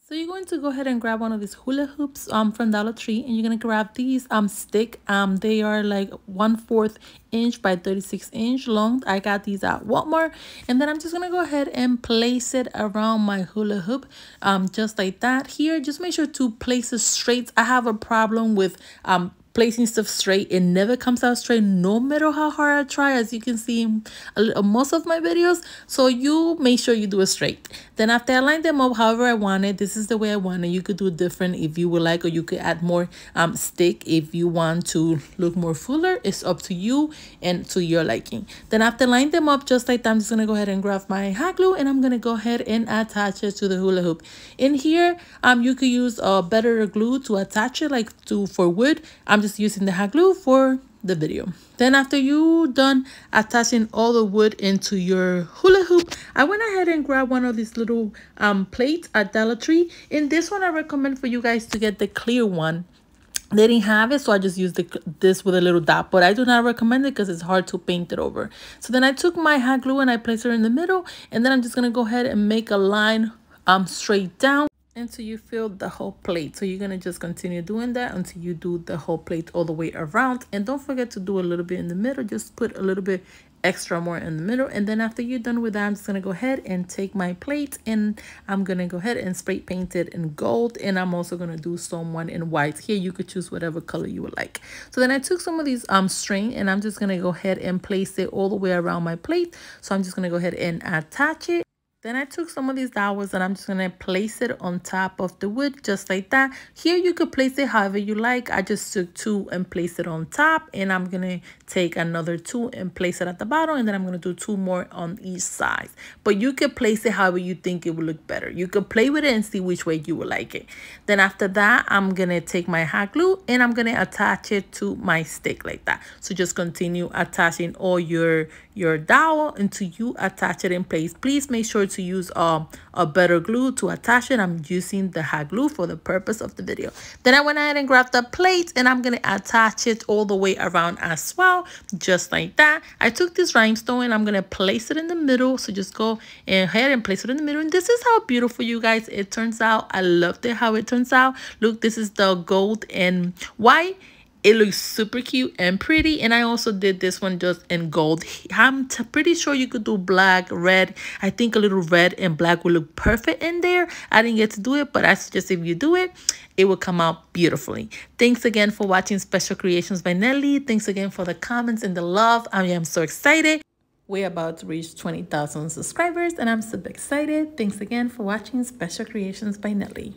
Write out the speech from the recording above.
So you're going to go ahead and grab one of these hula hoops from Dollar Tree, and you're gonna grab these stick. They are like 1/4 inch by 36-inch long. I got these at Walmart, and then I'm just gonna go ahead and place it around my hula hoop, just like that. Here, just make sure to place it straight. I have a problem with placing stuff straight. It never comes out straight, no matter how hard I try, as you can see in most of my videos. So you make sure you do it straight. Then after I line them up however I want it, this is the way I want it. You could do different if you would like, or you could add more stick if you want to look more fuller. It's up to you and to your liking. Then after line them up just like that, I'm just gonna go ahead and grab my hot glue, and I'm gonna go ahead and attach it to the hula hoop. In here, you could use a better glue to attach it, like for wood. I'm just using the hot glue for the video. Then after you done attaching all the wood into your hula hoop, I went ahead and grabbed one of these little plates at Dollar Tree. In this one, I recommend for you guys to get the clear one. They didn't have it, so I just used this with a little dot, but I do not recommend it because it's hard to paint it over. So then I took my hot glue and I placed it in the middle, and then I'm just gonna go ahead and make a line straight down until you fill the whole plate. So you're gonna just continue doing that until you do the whole plate all the way around. And don't forget to do a little bit in the middle. Just put a little bit extra more in the middle. And then after you're done with that, I'm just gonna go ahead and take my plate, and I'm gonna go ahead and spray paint it in gold, and I'm also gonna do someone in white. Here you could choose whatever color you would like. So then I took some of these string, and I'm just gonna go ahead and place it all the way around my plate. So I'm just gonna go ahead and attach it. Then I took some of these dowels, and I'm just going to place it on top of the wood, just like that. Here you could place it however you like. I just took 2 and placed it on top, and I'm going to take another 2 and place it at the bottom, and then I'm going to do 2 more on each side. But you could place it however you think it would look better. You could play with it and see which way you would like it. Then after that, I'm going to take my hot glue, and I'm going to attach it to my stick like that. So just continue attaching all your dowel until you attach it in place. Please make sure to use a better glue to attach it. I'm using the hot glue for the purpose of the video. Then I went ahead and grabbed the plate, and I'm gonna attach it all the way around as well, just like that. I took this rhinestone, and I'm gonna place it in the middle. So just go ahead and place it in the middle, and this is how beautiful, you guys, it turns out. I loved it how it turns out. Look, this is the gold and white. It looks super cute and pretty, and I also did this one just in gold. I'm pretty sure you could do black, red. I think a little red and black would look perfect in there. I didn't get to do it, but I suggest if you do it, it will come out beautifully. Thanks again for watching Special Creations by Nelly. Thanks again for the comments and the love. I am so excited. We're about to reach 20,000 subscribers, and I'm super excited. Thanks again for watching Special Creations by Nelly.